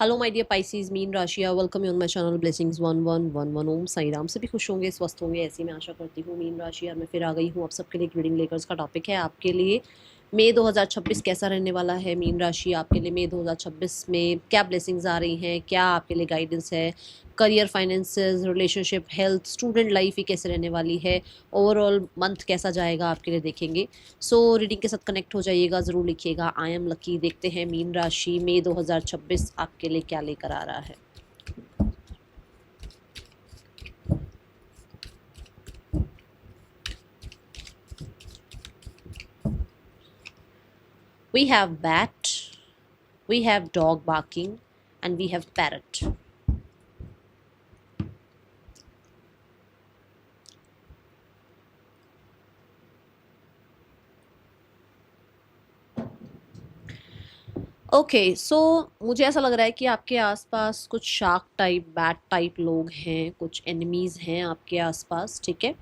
Hello my dear Pisces, मीन राशि, welcome you on my channel blessings 1111 Om Sai Ram. सभी खुश होंगे, स्वस्थ होंगे, ऐसी मैं आशा करती हूँ। मीन राशि और मैं फिर आ गई हूँ आप सबके लिए एक रीडिंग लेकर। इसका टॉपिक है आपके लिए मई 2026 कैसा रहने वाला है। मीन राशि, आपके लिए मई 2026 में क्या ब्लेसिंग्स आ रही हैं, क्या आपके लिए गाइडेंस है। Career, finances, relationship, health, student life ही कैसे रहने वाली है। ओवरऑल मंथ कैसा जाएगा आपके लिए देखेंगे। सो रीडिंग के साथ कनेक्ट हो जाइएगा, ज़रूर लिखिएगा आई एम लकी। देखते हैं मीन राशि मई 2026 आपके लिए क्या लेकर आ रहा है। We have bat, we have dog barking, and we have parrot. Okay, so मुझे ऐसा लग रहा है कि आपके आसपास कुछ शार्क टाइप, बैट टाइप लोग हैं, कुछ एनिमीज़ हैं आपके आसपास। ठीक है,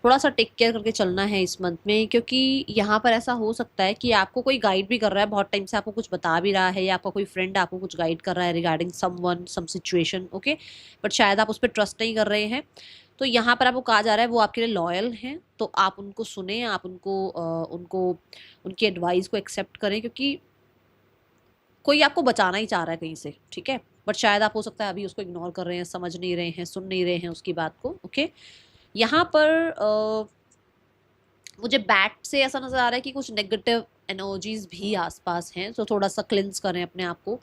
थोड़ा सा टेक केयर करके चलना है इस मंथ में, क्योंकि यहाँ पर ऐसा हो सकता है कि आपको कोई गाइड भी कर रहा है, बहुत टाइम से आपको कुछ बता भी रहा है, या आपका कोई फ्रेंड आपको कुछ गाइड कर रहा है regarding someone, some situation. Okay, but शायद आप उस पर ट्रस्ट नहीं कर रहे हैं। तो यहाँ पर आपको कहा जा रहा है वो आपके लिए लॉयल हैं, तो आप उनको सुने, आप उनको उनकी एडवाइस को एक्सेप्ट करें, क्योंकि कोई आपको बचाना ही चाह रहा है कहीं से। ठीक है, बट शायद आप हो सकता है अभी उसको इग्नोर कर रहे हैं, समझ नहीं रहे हैं, सुन नहीं रहे हैं उसकी बात को। ओके, यहाँ पर मुझे बैट से ऐसा नज़र आ रहा है कि कुछ नेगेटिव एनर्जीज भी आसपास हैं, तो थोड़ा सा क्लिंस करें अपने आप को।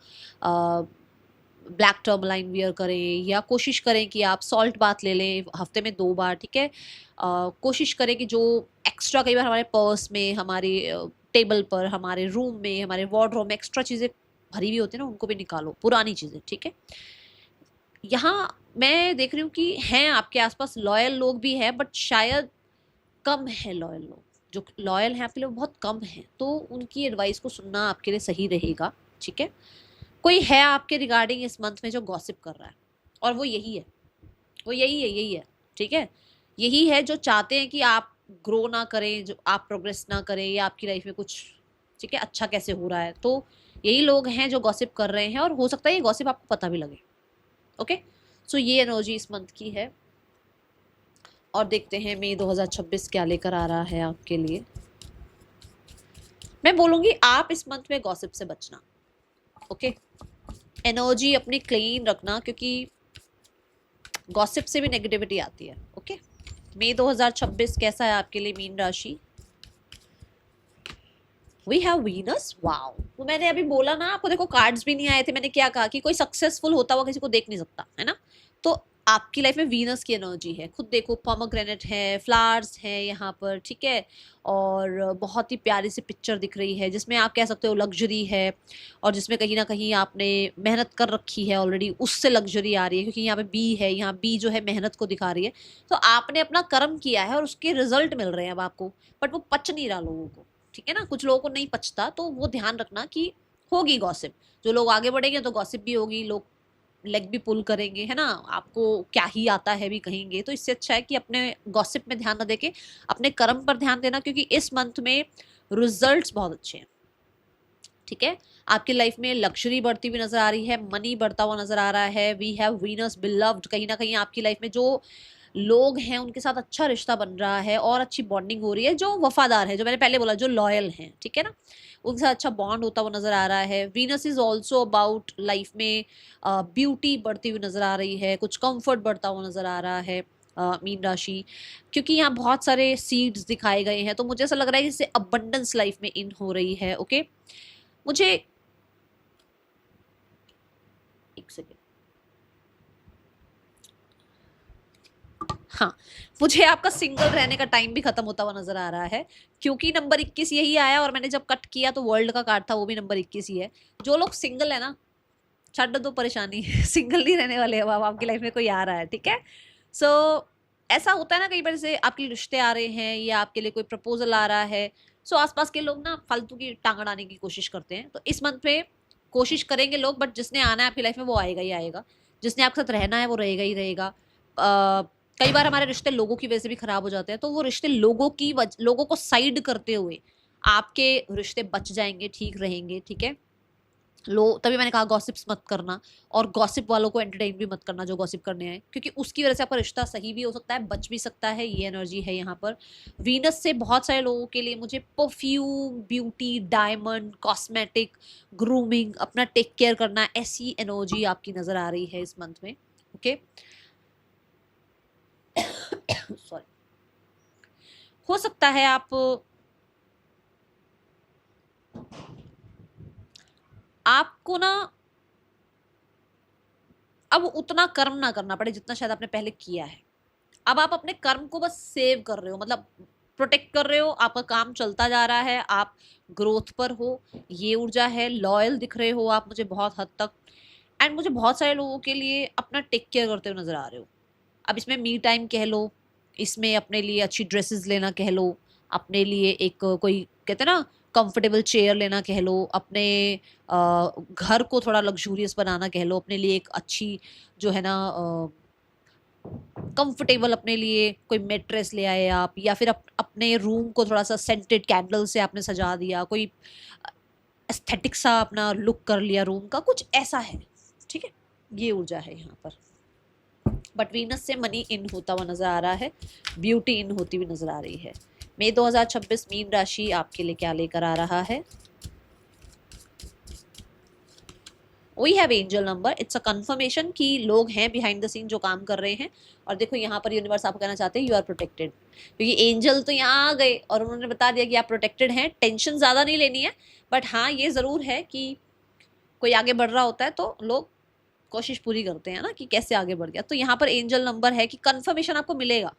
ब्लैक टर्मलाइन वियर करें, या कोशिश करें कि आप सॉल्ट बाथ ले लें हफ्ते में 2 बार। ठीक है, कोशिश करें कि जो एक्स्ट्रा, कई बार हमारे पर्स में, हमारी टेबल पर, हमारे रूम में, हमारे वार्डरोब में एक्स्ट्रा चीज़ें भरी हुई होती है ना, उनको भी निकालो, पुरानी चीज़ें। ठीक है, यहाँ मैं देख रही हूँ कि हैं आपके आसपास लॉयल लोग भी हैं, बट शायद कम है लॉयल लोग। जो लॉयल हैं आपके लिए वो बहुत कम हैं, तो उनकी एडवाइस को सुनना आपके लिए सही रहेगा। ठीक है, कोई है आपके रिगार्डिंग इस मंथ में जो गॉसिप कर रहा है, और वो यही है, वो यही है। ठीक है, यही है जो चाहते हैं कि आप ग्रो ना करें, जो आप प्रोग्रेस ना करें, या आपकी लाइफ में कुछ, ठीक है, अच्छा कैसे हो रहा है। तो यही लोग हैं जो गॉसिप कर रहे हैं, और हो सकता है ये गॉसिप आपको पता भी लगे। ओके, सो ये एनर्जी इस मंथ की है, और देखते हैं मई 2026 क्या लेकर आ रहा है आपके लिए। मैं बोलूंगी आप इस मंथ में गॉसिप से बचना। ओके, एनर्जी अपनी क्लीन रखना, क्योंकि गॉसिप से भी नेगेटिविटी आती है। ओके, मई 2026 कैसा है आपके लिए मीन राशि। We have Venus, wow. तो मैंने अभी बोला ना आपको, देखो कार्ड्स भी नहीं आए थे, मैंने क्या कहा कि कोई सक्सेसफुल होता हुआ किसी को देख नहीं सकता है ना। तो आपकी लाइफ में वीनस की एनर्जी है, खुद देखो, पोमोग्रेनेट है, फ्लावर्स है यहाँ पर। ठीक है, और बहुत ही प्यारी सी पिक्चर दिख रही है, जिसमें आप कह सकते हो लग्जरी है, और जिसमें कहीं ना कहीं आपने मेहनत कर रखी है ऑलरेडी, उससे लग्जरी आ रही है, क्योंकि यहाँ पे बी है, यहाँ बी जो है मेहनत को दिखा रही है। तो आपने अपना कर्म किया है और उसके रिजल्ट मिल रहे हैं अब आपको, बट वो पच नहीं रहा लोगों को। ठीक है ना, कुछ लोगों को नहीं पचता, तो वो ध्यान रखना कि होगी गॉसिप। जो लोग आगे बढ़ेंगे तो गॉसिप भी होगी, लोग लेग भी पुल करेंगे, है ना, आपको क्या ही आता है भी कहेंगे। तो इससे अच्छा है कि अपने गॉसिप में ध्यान न देके अपने कर्म पर ध्यान देना, क्योंकि इस मंथ में रिजल्ट्स बहुत अच्छे हैं। ठीक है, आपकी लाइफ में लग्जरी बढ़ती हुई नजर आ रही है, मनी बढ़ता हुआ नजर आ रहा है। वी हैव वीनस बिलव्ड, कहीं ना कहीं आपकी लाइफ में जो लोग हैं उनके साथ अच्छा रिश्ता बन रहा है, और अच्छी बॉन्डिंग हो रही है, जो वफादार है, जो मैंने पहले बोला, जो लॉयल हैं। ठीक है ना, उनके साथ अच्छा बॉन्ड होता हुआ नजर आ रहा है। Venus is also about life में ब्यूटी बढ़ती हुई नजर आ रही है, कुछ कंफर्ट बढ़ता हुआ नजर आ रहा है मीन राशि, क्योंकि यहाँ बहुत सारे सीड्स दिखाए गए हैं। तो मुझे ऐसा लग रहा है कि इससे अबंडेंस लाइफ में इन हो रही है। ओके, मुझे एक सेकेंड, हाँ, मुझे आपका सिंगल रहने का टाइम भी खत्म होता हुआ नजर आ रहा है, क्योंकि नंबर 21 यही आया, और मैंने जब कट किया तो वर्ल्ड का कार्ड था, वो भी नंबर 21 ही है। जो लोग सिंगल है ना, छੱਡ दो परेशानी सिंगल नहीं रहने वाले, अब आपकी लाइफ में कोई आ रहा है। ठीक है, सो ऐसा होता है ना, कई बार से आपके रिश्ते आ रहे हैं, या आपके लिए कोई प्रपोजल आ रहा है। सो आसपास के लोग ना फालतू की टांग अड़ाने की कोशिश करते हैं, तो इस मंथ में कोशिश करेंगे लोग, बट जिसने आना है आपकी लाइफ में वो आएगा ही आएगा, जिसने आपके साथ रहना है वो रहेगा ही रहेगा। कई बार हमारे रिश्ते लोगों की वजह से भी खराब हो जाते हैं, तो वो रिश्ते लोगों को साइड करते हुए आपके रिश्ते बच जाएंगे, ठीक रहेंगे। ठीक है, लो तभी मैंने कहा गॉसिप्स मत करना, और गॉसिप वालों को एंटरटेन भी मत करना जो गॉसिप करने आए, क्योंकि उसकी वजह से आपका रिश्ता सही भी हो सकता है, बच भी सकता है। ये एनर्जी है यहाँ पर वीनस से बहुत सारे लोगों के लिए। मुझे perfume, beauty, diamond, cosmetic, grooming, अपना टेक केयर करना, ऐसी एनर्जी आपकी नजर आ रही है इस मंथ में। Okay sorry. हो सकता है आपको ना अब उतना कर्म ना करना पड़े जितना शायद आपने पहले किया है। अब आप अपने कर्म को बस सेव कर रहे हो, मतलब प्रोटेक्ट कर रहे हो, आपका काम चलता जा रहा है, आप ग्रोथ पर हो, ये ऊर्जा है। लॉयल दिख रहे हो आप मुझे बहुत हद तक, एंड मुझे बहुत सारे लोगों के लिए अपना टेक केयर करते हुए नजर आ रहे हो। अब इसमें मी टाइम कह लो, इसमें अपने लिए अच्छी ड्रेसेस लेना कह लो, अपने लिए एक कोई कहते हैं ना कंफर्टेबल चेयर लेना कह लो, अपने घर को थोड़ा लग्जूरियस बनाना कह लो, अपने लिए एक अच्छी जो है ना कंफर्टेबल अपने लिए कोई मेट्रेस ले आए आप, या फिर अपने रूम को थोड़ा सा सेंटेड कैंडल से आपने सजा दिया, कोई एस्थेटिक सा अपना लुक कर लिया रूम का, कुछ ऐसा है। ठीक है, ये ऊर्जा है यहाँ पर। बट वीनस से मनी इन होता हुआ नजर आ रहा है, ब्यूटी इन होती हुई नजर आ रही है। मई 2026 मीन राशि आपके लिए क्या लेकर आ रहा है? We have angel number, it's a confirmation कि लोग हैं बिहाइंड द सीन जो काम कर रहे हैं। और देखो यहाँ पर यूनिवर्स आपको कहना चाहते हैं यू आर प्रोटेक्टेड, क्योंकि एंजल तो यहाँ आ गए और उन्होंने बता दिया कि आप प्रोटेक्टेड हैं। टेंशन ज्यादा नहीं लेनी है, बट हाँ ये जरूर है कि कोई आगे बढ़ रहा होता है तो लोग कोशिश पूरी करते हैं ना कि कैसे आगे बढ़ गया। तो यहाँ पर एंजल नंबर है कि कंफर्मेशन आपको मिलेगा,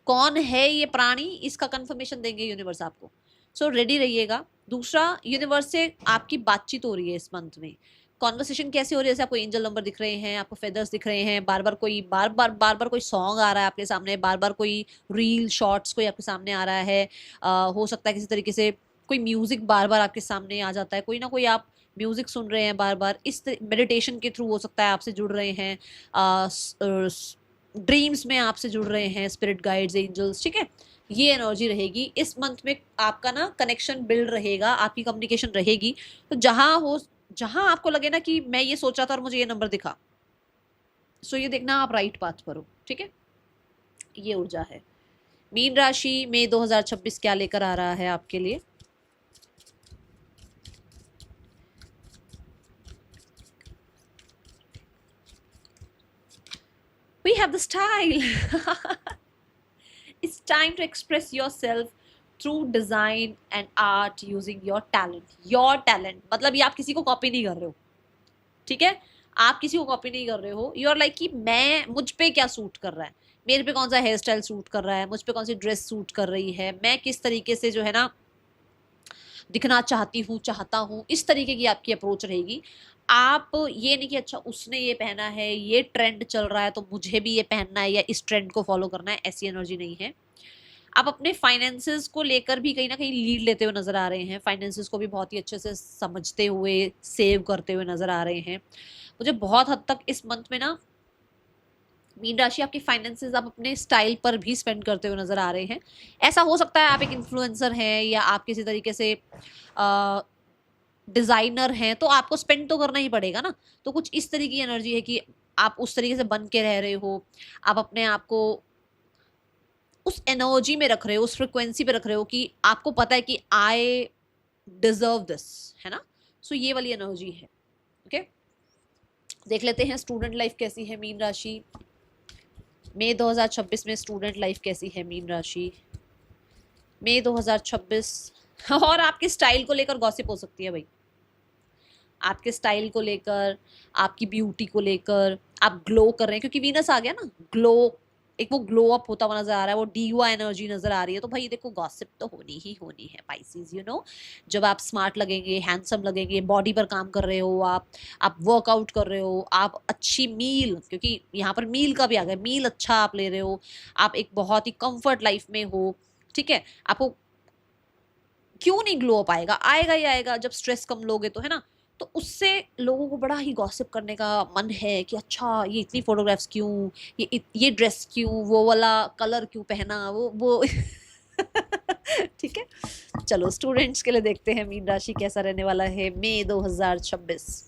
कौन है ये प्राणी इसका कंफर्मेशन देंगे यूनिवर्स आपको। सो रेडी रहिएगा। दूसरा, यूनिवर्स से आपकी बातचीत हो रही है इस मंथ में। कॉन्वर्सेशन कैसी हो रही है? जैसे आपको एंजल नंबर दिख रहे हैं, आपको फेदर्स दिख रहे हैं, बार बार कोई सॉन्ग आ रहा है आपके सामने, बार बार कोई रील शॉर्ट्स कोई आपके सामने आ रहा है। हो सकता है किसी तरीके से कोई म्यूजिक बार बार आपके सामने आ जाता है, कोई ना कोई आप म्यूजिक सुन रहे हैं बार बार। इस मेडिटेशन के थ्रू हो सकता है आपसे जुड़ रहे हैं, ड्रीम्स में आपसे जुड़ रहे हैं स्पिरिट गाइड्स, एंजल्स। ठीक है, ये एनर्जी रहेगी इस मंथ में। आपका ना कनेक्शन बिल्ड रहेगा, आपकी कम्युनिकेशन रहेगी। तो जहां आपको लगे ना कि मैं ये सोचा था और मुझे ये नंबर दिखा, सो ये देखना आप राइट पाथ पर हो। ठीक है, ये ऊर्जा है। मीन राशि में 2026 क्या लेकर आ रहा है आपके लिए? We have the style. It's time to express yourself through design and art using your talent. Your talent मतलब ये आप किसी को कॉपी नहीं कर रहे हो, ठीक है? आप किसी को कॉपी नहीं कर रहे हो। यू आर लाइक कि मैं, मुझ पे क्या सूट कर रहा है, मेरे पे कौन सा हेयर स्टाइल सूट कर रहा है, मुझ पे कौन सी ड्रेस सूट कर रही है, मैं किस तरीके से जो है ना दिखना चाहती हूँ, चाहता हूँ, इस तरीके की आपकी अप्रोच रहेगी। आप ये नहीं कि अच्छा उसने ये पहना है, ये ट्रेंड चल रहा है तो मुझे भी ये पहनना है या इस ट्रेंड को फॉलो करना है, ऐसी एनर्जी नहीं है। आप अपने फाइनेंसेस को लेकर भी कहीं ना कहीं लीड लेते हुए नजर आ रहे हैं, फाइनेंसेस को भी बहुत ही अच्छे से समझते हुए सेव करते हुए नजर आ रहे हैं। मुझे बहुत हद तक इस मंथ में ना मीन राशि आपकी फाइनेंसेस आप अपने स्टाइल पर भी स्पेंड करते हुए नजर आ रहे हैं। ऐसा हो सकता है आप एक इन्फ्लुएंसर हैं या आप किसी तरीके से डिजाइनर हैं, तो आपको स्पेंड तो करना ही पड़ेगा ना। तो कुछ इस तरीके की एनर्जी है कि आप उस तरीके से बन के रह रहे हो, आप अपने आप को उस एनर्जी में रख रहे हो, उस फ्रिक्वेंसी पे रख रहे हो कि आपको पता है कि आई डिजर्व दिस, है ना। सो ये वाली एनर्जी है। ओके, देख लेते हैं स्टूडेंट लाइफ कैसी है मीन राशि मई 2026 में। स्टूडेंट लाइफ कैसी है मीन राशि मई 2026? और आपके स्टाइल को लेकर गॉसिप हो सकती है भाई, आपके स्टाइल को लेकर, आपकी ब्यूटी को लेकर। आप ग्लो कर रहे हैं क्योंकि वीनस आ गया ना, ग्लो, एक वो ग्लो अप होता हुआ नजर आ रहा है, वो डीवा एनर्जी नजर आ रही है। तो भाई देखो गॉसिप तो होनी ही होनी है पाइसेस, यू नो। जब आप स्मार्ट लगेंगे, हैंडसम लगेंगे, बॉडी पर काम कर रहे हो, आप वर्कआउट कर रहे हो, आप अच्छी मील, क्योंकि यहाँ पर मील का भी आ गया, मील अच्छा आप ले रहे हो, आप एक बहुत ही कंफर्ट लाइफ में हो। ठीक है, आपको क्यों नहीं ग्लो अप आएगा? आएगा ही आएगा जब स्ट्रेस कम लोगे तो, है ना। तो उससे लोगों को बड़ा ही गॉसिप करने का मन है कि अच्छा ये इतनी फोटोग्राफ्स क्यों, ये ड्रेस क्यों, वो वाला कलर क्यों पहना, वो ठीक है, चलो स्टूडेंट्स के लिए देखते हैं मीन राशि कैसा रहने वाला है मई 2026।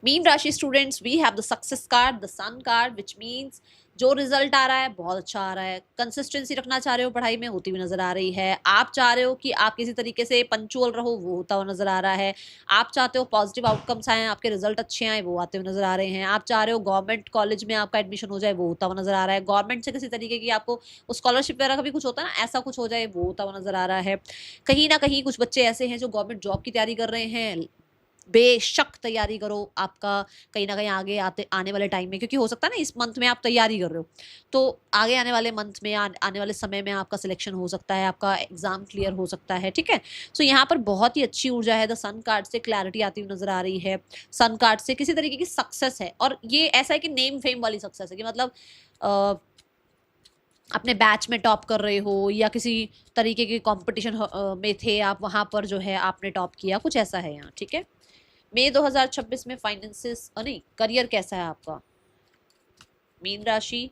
मीन राशि students, we have the success card, the sun card, which means जो रिजल्ट आ रहा है बहुत अच्छा आ रहा है। कंसिस्टेंसी रखना चाह रहे हो पढ़ाई में, होती हुई नजर आ रही है। आप चाह रहे हो कि आप किसी तरीके से पंचुअल रहो, वो होता हुआ नजर आ रहा है। आप चाहते हो पॉजिटिव आउटकम्स आए, आपके रिजल्ट अच्छे आए, वो आते हुए नजर आ रहे हैं। आप चाह रहे हो गवर्नमेंट कॉलेज में आपका एडमिशन हो जाए, वो होता हुआ नजर आ रहा है। गवर्नमेंट से किसी तरीके की आपको स्कॉलरशिप वगैरह का भी कुछ होता है ना, ऐसा कुछ हो जाए, वो होता हुआ नजर आ रहा है। कहीं ना कहीं कुछ बच्चे ऐसे हैं जो गवर्नमेंट जॉब की तैयारी कर रहे हैं, बेशक तैयारी करो, आपका कहीं ना कहीं आगे आने वाले टाइम में, क्योंकि हो सकता है ना इस मंथ में आप तैयारी कर रहे हो, तो आगे आने वाले मंथ में आने वाले समय में आपका सिलेक्शन हो सकता है, आपका एग्जाम क्लियर हो सकता है। ठीक है, सो यहाँ पर बहुत ही अच्छी ऊर्जा है। द सन कार्ड से क्लैरिटी आती हुई नजर आ रही है। सन कार्ड से किसी तरीके की सक्सेस है, और ये ऐसा है कि नेम फेम वाली सक्सेस है, कि मतलब अपने बैच में टॉप कर रहे हो, या किसी तरीके के कंपटीशन में थे आप, वहां पर जो है आपने टॉप किया, कुछ ऐसा है यहाँ। ठीक है, मई 2026 में फाइनेंसिस नहीं, करियर कैसा है आपका मीन राशि?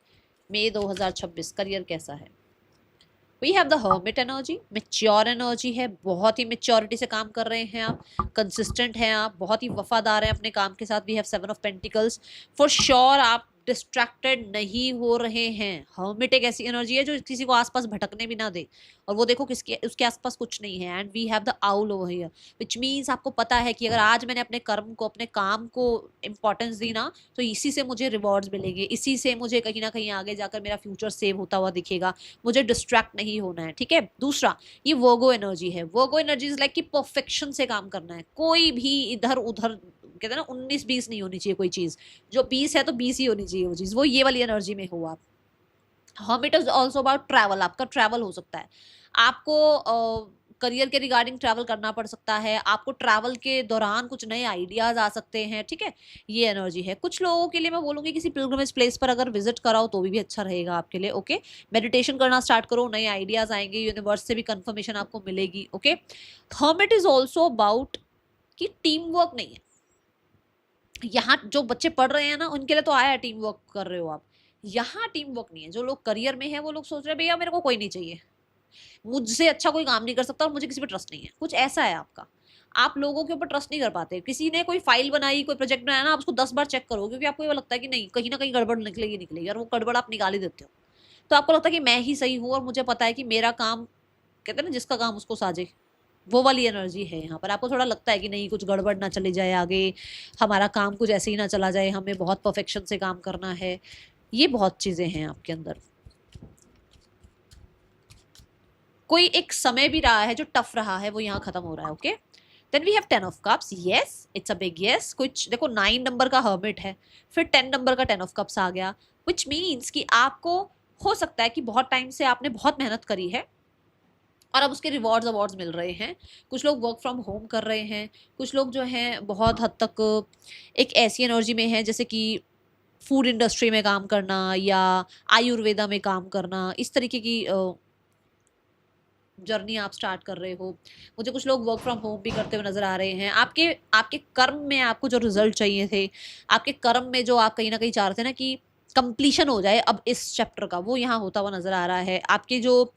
मई 2026 करियर कैसा है? We have the hermit energy, mature energy है, बहुत ही मेच्योरिटी से काम कर रहे हैं आप, कंसिस्टेंट हैं आप, बहुत ही वफादार हैं अपने काम के साथ। We have 7 of pentacles, for sure आप डिस्ट्रैक्टेड नहीं हो रहे हैं। हर्मिट एक ऐसी एनर्जी है जो किसी को आसपास भटकने भी ना दे, और वो देखो किसके उसके आसपास कुछ नहीं है। And we have the owl over here, which means आपको पता है कि अगर आज मैंने अपने कर्म को, अपने काम को इंपॉर्टेंस दी ना, तो इसी से मुझे रिवॉर्ड्स मिलेंगे, इसी से मुझे कहीं ना कहीं आगे जाकर मेरा फ्यूचर सेव होता हुआ दिखेगा, मुझे डिस्ट्रैक्ट नहीं होना है। ठीक है, दूसरा ये वर्गो एनर्जी है। वर्गो एनर्जी इज लाइक कि परफेक्शन से काम करना है, कोई भी इधर उधर, कहते हैं ना 19-20 नहीं होनी चाहिए कोई चीज, जो 20 है तो 20 ही होनी चाहिए वो चीज, वो ये वाली एनर्जी में हो आप। It is also about travel, आपका ट्रैवल हो सकता है, आपको करियर के रिगार्डिंग ट्रैवल करना पड़ सकता है, आपको ट्रैवल के दौरान कुछ नए आइडियाज आ सकते हैं। ठीक है, ये एनर्जी है। कुछ लोगों के लिए मैं बोलूंगी किसी पिलग्रिमेज प्लेस पर अगर विजिट कराओ तो भी अच्छा रहेगा आपके लिए। ओके, मेडिटेशन करना स्टार्ट करो, नए आइडियाज आएंगे, यूनिवर्स से भी कंफर्मेशन आपको मिलेगी। Okay, hermit is also about कि टीम वर्क नहीं है। यहाँ जो बच्चे पढ़ रहे हैं ना, उनके लिए तो आया टीम वर्क कर रहे हो आप, यहाँ टीम वर्क नहीं है। जो लोग करियर में है वो लोग सोच रहे हैं भैया मेरे को कोई नहीं चाहिए, मुझसे अच्छा कोई काम नहीं कर सकता, और मुझे किसी पे ट्रस्ट नहीं है, कुछ ऐसा है आपका। आप लोगों के ऊपर ट्रस्ट नहीं कर पाते। किसी ने कोई फाइल बनाई, कोई प्रोजेक्ट बनाया ना, आप उसको 10 बार चेक करो, क्योंकि आपको ये लगता है कि नहीं कहीं ना कहीं गड़बड़ निकलेगी निकलेगी, और वो गड़बड़ आप निकाल ही देते हो। तो आपको लगता है कि मैं ही सही हूँ, और मुझे पता है कि मेरा काम, कहते हैं ना जिसका काम उसको साजे, वो वाली एनर्जी है यहाँ पर। आपको थोड़ा लगता है कि नहीं कुछ गड़बड़ ना चली जाए आगे, हमारा काम कुछ ऐसे ही ना चला जाए, हमें बहुत परफेक्शन से काम करना है। ये बहुत चीजें हैं आपके अंदर। कोई एक समय भी रहा है जो टफ रहा है, वो यहाँ खत्म हो रहा है। Okay, then we have 10 of cups, yes it's a big yes. कुछ देखो 9 नंबर का हर्मिट है, फिर 10 नंबर का 10 ऑफ कप्स आ गया, विच मीन्स कि आपको हो सकता है कि बहुत टाइम से आपने बहुत मेहनत करी है, और अब उसके रिवॉर्ड्स अवार्ड्स मिल रहे हैं। कुछ लोग वर्क फ्रॉम होम कर रहे हैं, कुछ लोग जो हैं बहुत हद तक एक ऐसी एनर्जी में है जैसे कि फूड इंडस्ट्री में काम करना, या आयुर्वेदा में काम करना, इस तरीके की जर्नी आप स्टार्ट कर रहे हो। मुझे कुछ लोग वर्क फ्रॉम होम भी करते हुए नजर आ रहे हैं। आपके आपके कर्म में आपको जो रिजल्ट चाहिए थे, आपके कर्म में जो आप कहीं ना कहीं चाह रहे थे ना कि कंप्लीशन हो जाए अब इस चैप्टर का, वो यहाँ होता हुआ नजर आ रहा है। आपके जो,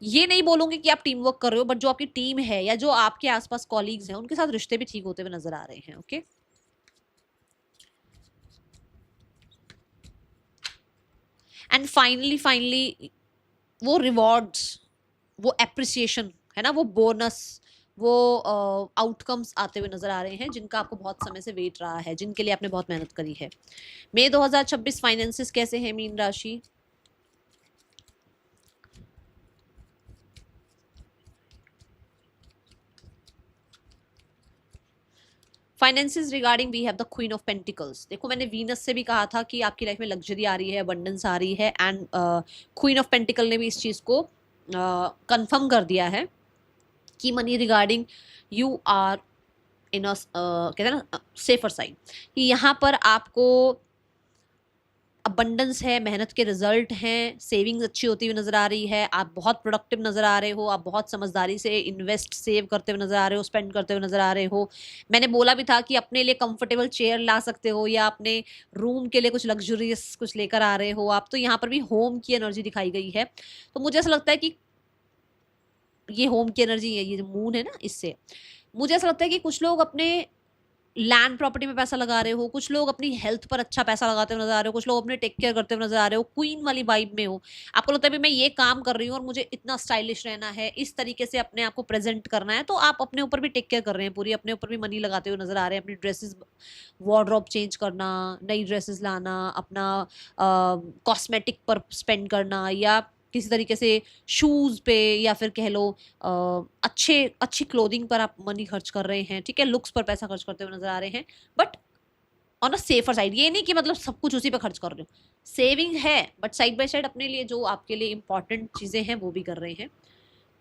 ये नहीं बोलूंगी कि आप टीम वर्क कर रहे हो, बट जो आपकी टीम है या जो आपके आसपास कॉलीग्स हैं, उनके साथ रिश्ते भी ठीक होते हुए नजर आ रहे हैं। ओके, एंड फाइनली फाइनली वो रिवॉर्ड्स, वो एप्रिसिएशन है ना, वो बोनस, वो आउटकम्स आते हुए नजर आ रहे हैं, जिनका आपको बहुत समय से वेट रहा है, जिनके लिए आपने बहुत मेहनत करी है। मई 2026 फाइनेंसेस कैसे हैं मीन राशि? Finances regarding we have the queen of pentacles. देखो मैंने वीनस से भी कहा था कि आपकी लाइफ में लग्जरी आ रही है, अबंडेंस आ रही है, एंड क्वीन ऑफ पेंटिकल ने भी इस चीज को कंफर्म कर दिया है कि money regarding you are in कहते हैं ना सेफर साइड, कि यहाँ पर आपको अबंडेंस है, मेहनत के रिजल्ट हैं, सेविंग्स अच्छी होती हुई नज़र आ रही है, आप बहुत प्रोडक्टिव नज़र आ रहे हो, आप बहुत समझदारी से इन्वेस्ट सेव करते हुए नज़र आ रहे हो, स्पेंड करते हुए नज़र आ रहे हो। मैंने बोला भी था कि अपने लिए कंफर्टेबल चेयर ला सकते हो या अपने रूम के लिए कुछ लग्जरियस कुछ लेकर आ रहे हो आप, तो यहाँ पर भी होम की एनर्जी दिखाई गई है। तो मुझे ऐसा लगता है कि ये होम की एनर्जी है, ये जो मून है ना, इससे मुझे ऐसा लगता है कि कुछ लोग अपने लैंड प्रॉपर्टी में पैसा लगा रहे हो, कुछ लोग अपनी हेल्थ पर अच्छा पैसा लगाते हुए नजर आ रहे हो, कुछ लोग अपने टेक केयर करते हुए नजर आ रहे हो, क्वीन वाली वाइब में हो। आपको लगता है भी मैं ये काम कर रही हूँ और मुझे इतना स्टाइलिश रहना है, इस तरीके से अपने आप को प्रेजेंट करना है, तो आप अपने ऊपर भी टेक केयर कर रहे हैं, पूरी अपने ऊपर भी मनी लगाते हुए नजर आ रहे हैं, अपनी ड्रेसेस वार्डरोब चेंज करना, नई ड्रेसेस लाना, अपना कॉस्मेटिक पर स्पेंड करना, या किसी तरीके से शूज़ पे, या फिर कह लो अच्छी क्लोथिंग पर आप मनी खर्च कर रहे हैं, ठीक है, लुक्स पर पैसा खर्च करते हुए नजर आ रहे हैं, but on a safer side. ये नहीं कि मतलब सब कुछ उसी पे खर्च कर रहे हो, सेविंग है, बट साइड बाय साइड अपने लिए जो आपके लिए इंपॉर्टेंट चीजें हैं वो भी कर रहे हैं।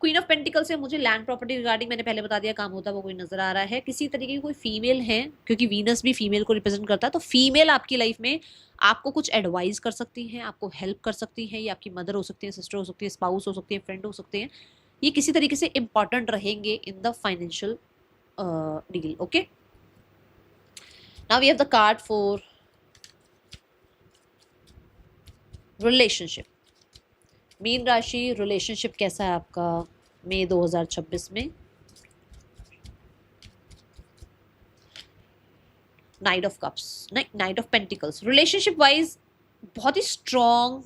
क्वीन ऑफ पेंटिकल से मुझे लैंड प्रॉपर्टी रिगार्डिंग मैंने पहले बता दिया काम होता है वो कोई नजर आ रहा है। किसी तरीके की कोई फीमेल है, क्योंकि वीनस भी फीमेल को रिप्रेजेंट करता है, तो फीमेल आपकी लाइफ में आपको कुछ एडवाइस कर सकती हैं, आपको हेल्प कर सकती हैं, ये आपकी मदर हो सकती है, सिस्टर हो सकती है, स्पाउस हो सकती है, फ्रेंड हो सकते हैं। ये किसी तरीके से इंपॉर्टेंट रहेंगे in the financial deal. Okay, now we have the card for relationship. मीन राशि, रिलेशनशिप कैसा है आपका मई 2026 में? Knight of cups, knight of pentacles. Relationship wise बहुत ही स्ट्रॉन्ग,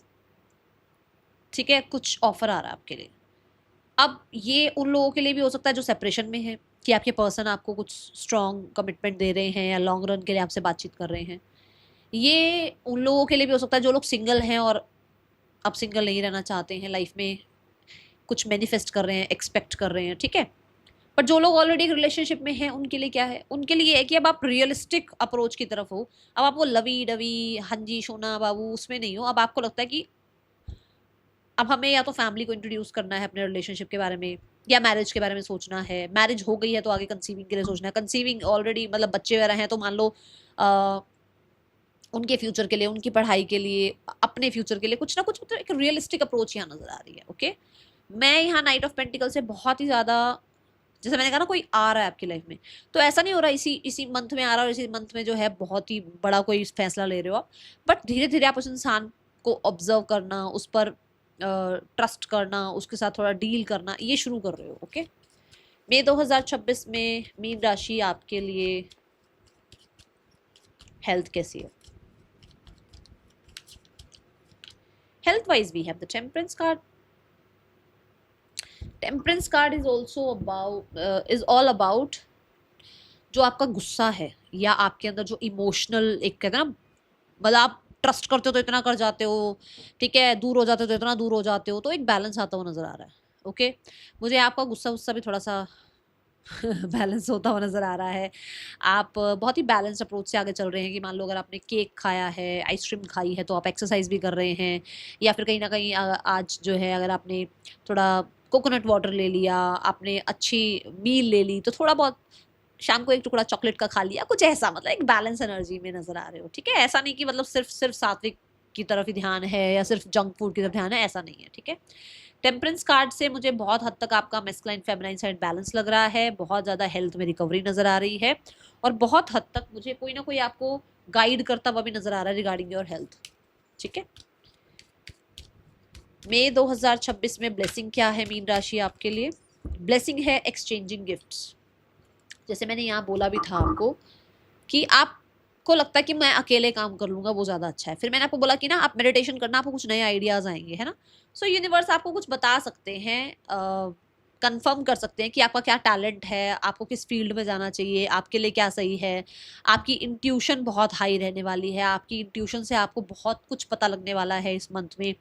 ठीक है, कुछ ऑफर आ रहा है आपके लिए। अब ये उन लोगों के लिए भी हो सकता है जो सेपरेशन में है, कि आपके पर्सन आपको कुछ स्ट्रॉन्ग कमिटमेंट दे रहे हैं या लॉन्ग रन के लिए आपसे बातचीत कर रहे हैं। ये उन लोगों के लिए भी हो सकता है जो लोग सिंगल हैं और अब सिंगल नहीं रहना चाहते हैं, लाइफ में कुछ मैनिफेस्ट कर रहे हैं, एक्सपेक्ट कर रहे हैं, ठीक है। पर जो लोग ऑलरेडी एक रिलेशनशिप में हैं उनके लिए क्या है, उनके लिए है कि अब आप रियलिस्टिक अप्रोच की तरफ हो। अब आप वो लवी डवी हंजी सोना बाबू उसमें नहीं हो। अब आपको लगता है कि अब हमें या तो फैमिली को इंट्रोड्यूस करना है अपने रिलेशनशिप के बारे में, या मैरिज के बारे में सोचना है। मैरिज हो गई है तो आगे कंसीविंग के लिए सोचना है। कंसीविंग ऑलरेडी मतलब बच्चे वगैरह हैं तो मान लो उनके फ्यूचर के लिए, उनकी पढ़ाई के लिए, अपने फ्यूचर के लिए कुछ ना कुछ, मतलब एक रियलिस्टिक अप्रोच यहाँ नजर आ रही है। ओके, मैं यहाँ नाइट ऑफ पेंटिकल से बहुत ही ज़्यादा, जैसे मैंने कहा ना, कोई आ रहा है आपकी लाइफ में, तो ऐसा नहीं हो रहा इसी इसी मंथ में आ रहा है और इसी मंथ में जो है बहुत ही बड़ा कोई फैसला ले रहे हो आप, बट धीरे धीरे आप उस इंसान को ऑब्जर्व करना, उस पर ट्रस्ट करना, उसके साथ थोड़ा डील करना, ये शुरू कर रहे हो। ओके, मई 2026 में मीन राशि आपके लिए हेल्थ कैसी है? Health wise we have the temperance card. Temperance card is also about is all about जो आपका गुस्सा है, या आपके अंदर जो इमोशनल, एक कहते हैं ना, मतलब आप ट्रस्ट करते हो तो इतना कर जाते हो, ठीक है, दूर हो जाते हो तो इतना दूर हो जाते हो, तो एक बैलेंस आता हुआ नजर आ रहा है। ओके, मुझे आपका गुस्सा गुस्सा भी थोड़ा सा बैलेंस होता हुआ नजर आ रहा है। आप बहुत ही बैलेंस्ड अप्रोच से आगे चल रहे हैं, कि मान लो अगर आपने केक खाया है, आइसक्रीम खाई है, तो आप एक्सरसाइज भी कर रहे हैं, या फिर कहीं ना कहीं आज जो है अगर आपने थोड़ा कोकोनट वाटर ले लिया, आपने अच्छी मील ले ली, तो थोड़ा बहुत शाम को एक टुकड़ा चॉकलेट का खा लिया, कुछ ऐसा, मतलब एक बैलेंस एनर्जी में नजर आ रहे हो। ठीक है, ऐसा नहीं कि मतलब सिर्फ सिर्फ सात्विक की तरफ ही ध्यान है या सिर्फ जंक फूड की तरफ ध्यान है, ऐसा नहीं है। ठीक है, टेम्परेंस कार्ड से मुझे बहुत हद तक आपका मेस्कुलाइन फेमिनाइन साइड बैलेंस लग रहा है, बहुत ज़्यादा हेल्थ में रिकवरी नज़र आ रही है, और बहुत हद तक मुझे कोई ना कोई आपको गाइड करता हुआ भी नज़र आ रहा है रिगार्डिंग योर हेल्थ। ठीक है, मई 2026 में ब्लेसिंग क्या है मीन राशि आपके लिए? ब्लेसिंग है एक्सचेंजिंग गिफ्ट्स। जैसे मैंने यहाँ बोला भी था आपको कि आपको लगता है कि मैं अकेले काम कर लूँगा, वो ज़्यादा अच्छा है। फिर मैंने आपको बोला कि ना आप मेडिटेशन करना, आपको कुछ नए आइडियाज़ आएंगे, है ना। सो यूनिवर्स आपको कुछ बता सकते हैं, कंफर्म कर सकते हैं कि आपका क्या टैलेंट है, आपको किस फील्ड में जाना चाहिए, आपके लिए क्या सही है। आपकी इंट्यूशन बहुत हाई रहने वाली है, आपकी इंट्यूशन से आपको बहुत कुछ पता लगने वाला है इस मंथ में।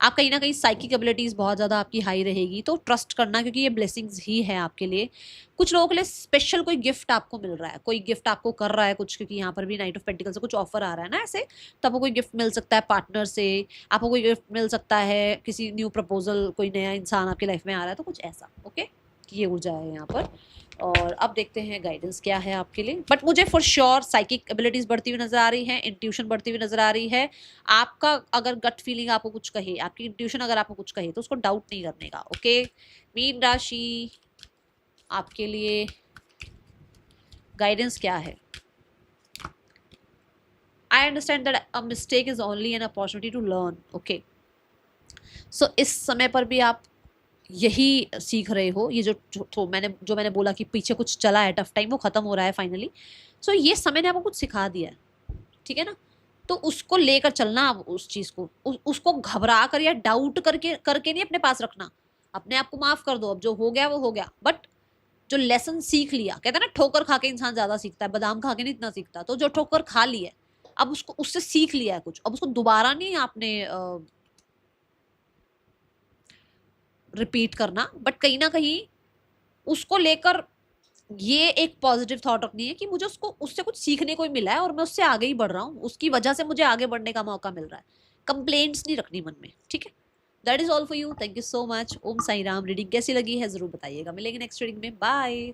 आप कहीं ना कहीं साइकिक एबिलिटीज़ बहुत ज़्यादा आपकी हाई रहेगी, तो ट्रस्ट करना, क्योंकि ये ब्लेसिंग्स ही है आपके लिए। कुछ लोगों के लिए स्पेशल कोई गिफ्ट आपको मिल रहा है, कोई गिफ्ट आपको कर रहा है कुछ, क्योंकि यहाँ पर भी नाइट ऑफ पेंटिकल से कुछ ऑफर आ रहा है ना ऐसे, तो आपको कोई गिफ्ट मिल सकता है पार्टनर से, आपको कोई गिफ्ट मिल सकता है, किसी न्यू प्रपोजल, कोई नया इंसान आपकी लाइफ में आ रहा है, तो कुछ ऐसा। ओके, की ये ऊर्जा है यहाँ पर। और अब देखते हैं गाइडेंस क्या है आपके लिए। बट मुझे फॉर श्योर साइकिक एबिलिटीज बढ़ती हुई नजर आ रही है, इंट्यूशन बढ़ती हुई नजर आ रही है। आपका अगर गट फीलिंग आपको कुछ कहे, आपकी इंट्यूशन अगर आपको कुछ कहे, तो उसको डाउट नहीं करने का। ओके, मीन राशि आपके लिए गाइडेंस क्या है? I understand that a mistake is only an opportunity to learn. Okay, so इस समय पर भी आप यही सीख रहे हो। ये जो मैंने बोला कि पीछे कुछ चला है, टफ टाइम, वो खत्म हो रहा है फाइनली। सो ये समय ने आपको कुछ सिखा दिया है, ठीक है ना? तो उसको लेकर चलना। आप उस चीज को उसको घबरा कर या डाउट करके नहीं अपने पास रखना। अपने आप को माफ कर दो, अब जो हो गया वो हो गया। बट जो लेसन सीख लिया, कहते हैं ना ठोकर खा के इंसान ज्यादा सीखता है, बादाम खा के नहीं इतना सीखता। तो जो ठोकर खा ली है, अब उसको उससे सीख लिया है कुछ, अब उसको दोबारा नहीं आपने रिपीट करना। बट कहीं ना कहीं उसको लेकर ये एक पॉजिटिव थॉट रखनी है कि मुझे उससे कुछ सीखने को ही मिला है और मैं उससे आगे ही बढ़ रहा हूँ, उसकी वजह से मुझे आगे बढ़ने का मौका मिल रहा है। कंप्लेंट्स नहीं रखनी मन में, ठीक है? That is all for you. Thank you so much. Om Sai Ram. Reading कैसी लगी है जरूर बताइएगा। मिलेंगे नेक्स्ट रीडिंग में। बाय।